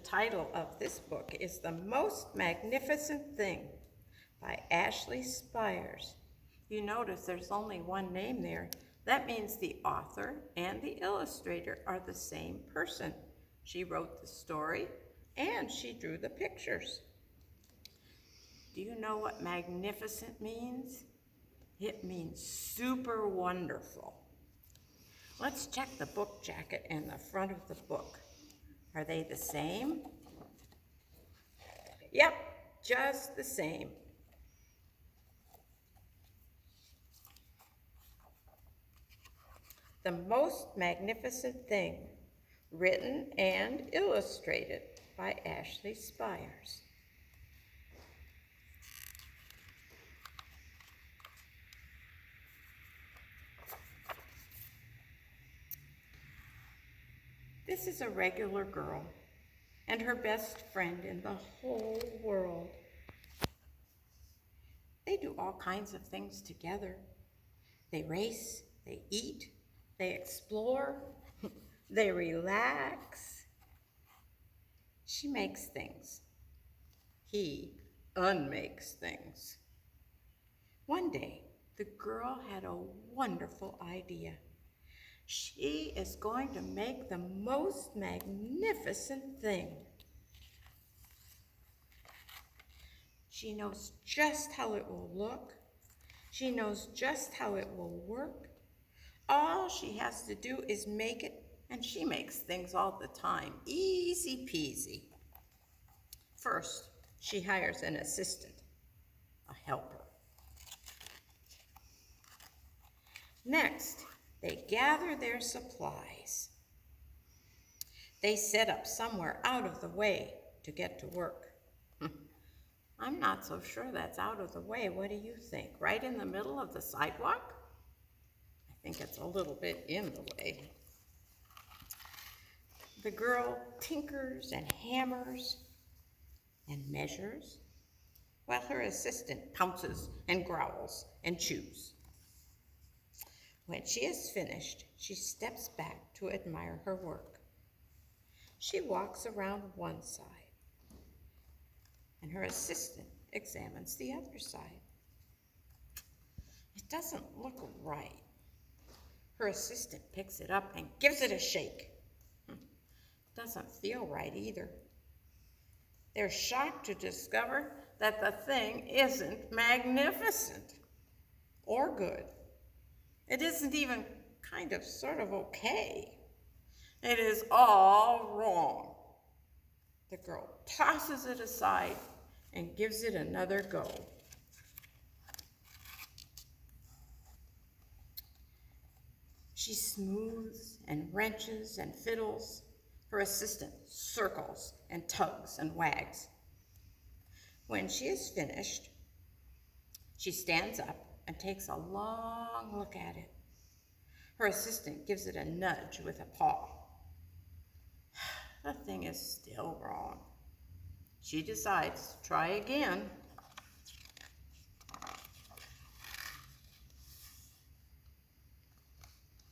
title of this book is The Most Magnificent Thing by Ashley Spires. You notice there's only one name there. That means the author and the illustrator are the same person. She wrote the story and she drew the pictures. Do you know what magnificent means? It means super wonderful. Let's check the book jacket and the front of the book. Are they the same? Yep, just the same. The Most Magnificent Thing, written and illustrated by Ashley Spires. This is a regular girl and her best friend in the whole world. They do all kinds of things together. They race, they eat, they explore, they relax. She makes things. He unmakes things. One day, the girl had a wonderful idea. She is going to make the most magnificent thing. She knows just how it will look. She knows just how it will work. All she has to do is make it, and she makes things all the time. Easy peasy. First, she hires an assistant, a helper. Next, they gather their supplies. They set up somewhere out of the way to get to work. I'm not so sure that's out of the way. What do you think? Right in the middle of the sidewalk? I think it's a little bit in the way. The girl tinkers and hammers and measures, while her assistant pounces and growls and chews. When she is finished, she steps back to admire her work. She walks around one side, and her assistant examines the other side. It doesn't look right. Her assistant picks it up and gives it a shake. Doesn't feel right either. They're shocked to discover that the thing isn't magnificent or good. It isn't even sort of okay. It is all wrong. The girl tosses it aside and gives it another go. She smooths and wrenches and fiddles. Her assistant circles and tugs and wags. When she is finished, she stands up and takes a long look at it. Her assistant gives it a nudge with a paw. The thing is still wrong. She decides to try again.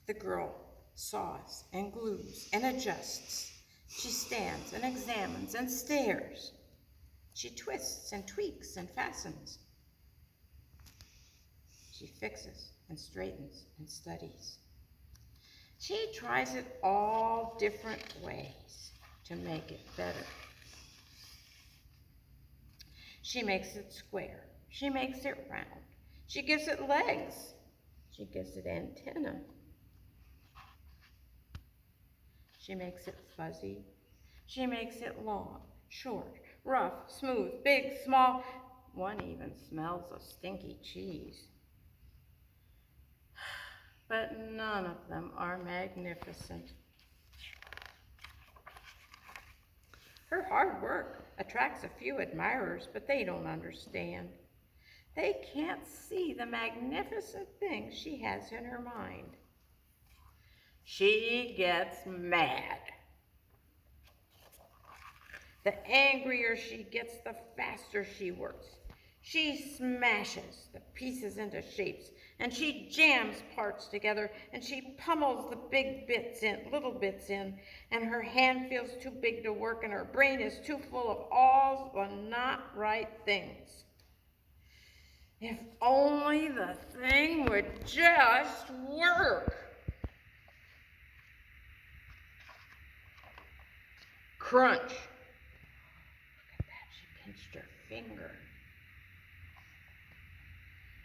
The girl saws and glues and adjusts. She stands and examines and stares. She twists and tweaks and fastens. She fixes and straightens and studies. She tries it all different ways to make it better. She makes it square. She makes it round. She gives it legs. She gives it antennae. She makes it fuzzy. She makes it long, short, rough, smooth, big, small. One even smells of stinky cheese. But none of them are magnificent. Her hard work attracts a few admirers, but they don't understand. They can't see the magnificent thing she has in her mind. She gets mad. The angrier she gets, the faster she works. She smashes the pieces into shapes and she jams parts together, and she pummels the big bits in, little bits in, and her hand feels too big to work, and her brain is too full of all the not right things. If only the thing would just work. Crunch. Look at that, she pinched her finger.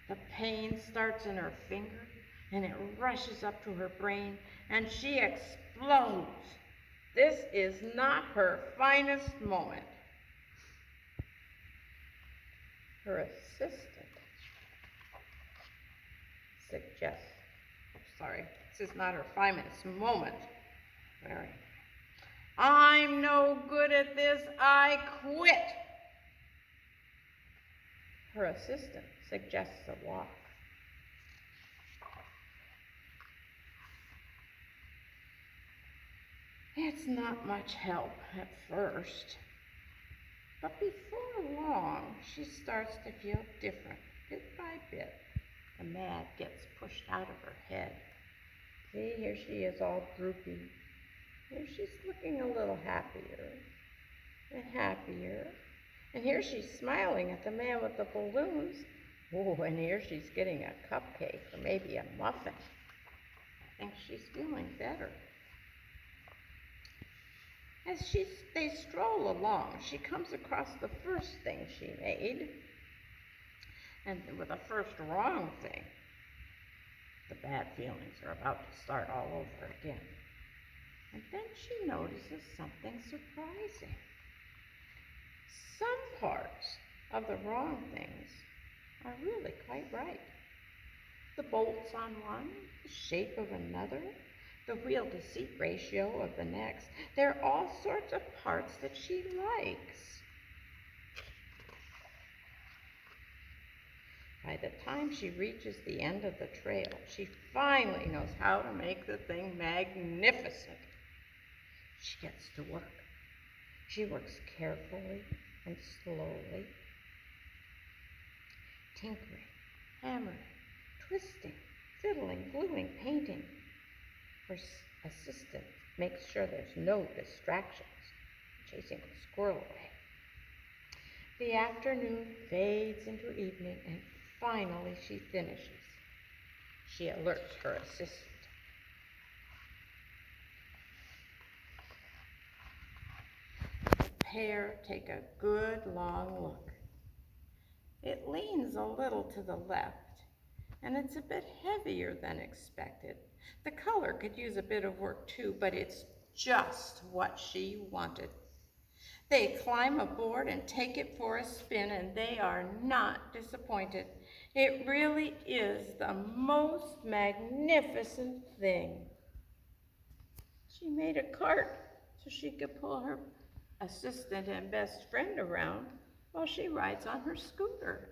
The pain starts in her finger, and it rushes up to her brain, and she explodes. This is not her finest moment. Her assistant suggests, this is not her finest moment. Mary, I'm no good at this, I quit. Her assistant suggests a walk. It's not much help at first, but before long, she starts to feel different, bit by bit. The mad gets pushed out of her head. See, here she is all droopy. Here she's looking a little happier and happier. And here she's smiling at the man with the balloons. Oh, and here she's getting a cupcake or maybe a muffin. I think she's feeling better. As they stroll along, she comes across the first thing she made, and with the first wrong thing, the bad feelings are about to start all over again. And then she notices something surprising. Some parts of the wrong things are really quite right. The bolts on one, the shape of another, the wheel-to-seat ratio of the next. They're all sorts of parts that she likes. By the time she reaches the end of the trail, she finally knows how to make the thing magnificent. She gets to work. She works carefully and slowly, tinkering, hammering, twisting, fiddling, gluing, painting. Her assistant makes sure there's no distractions, chasing a squirrel away. The afternoon fades into evening, and finally she finishes. She alerts her assistant. The pair take a good long look. It leans a little to the left, and it's a bit heavier than expected. The color could use a bit of work too, but it's just what she wanted. They climb aboard and take it for a spin, and they are not disappointed. It really is the most magnificent thing. She made a cart so she could pull her assistant and best friend around while she rides on her scooter.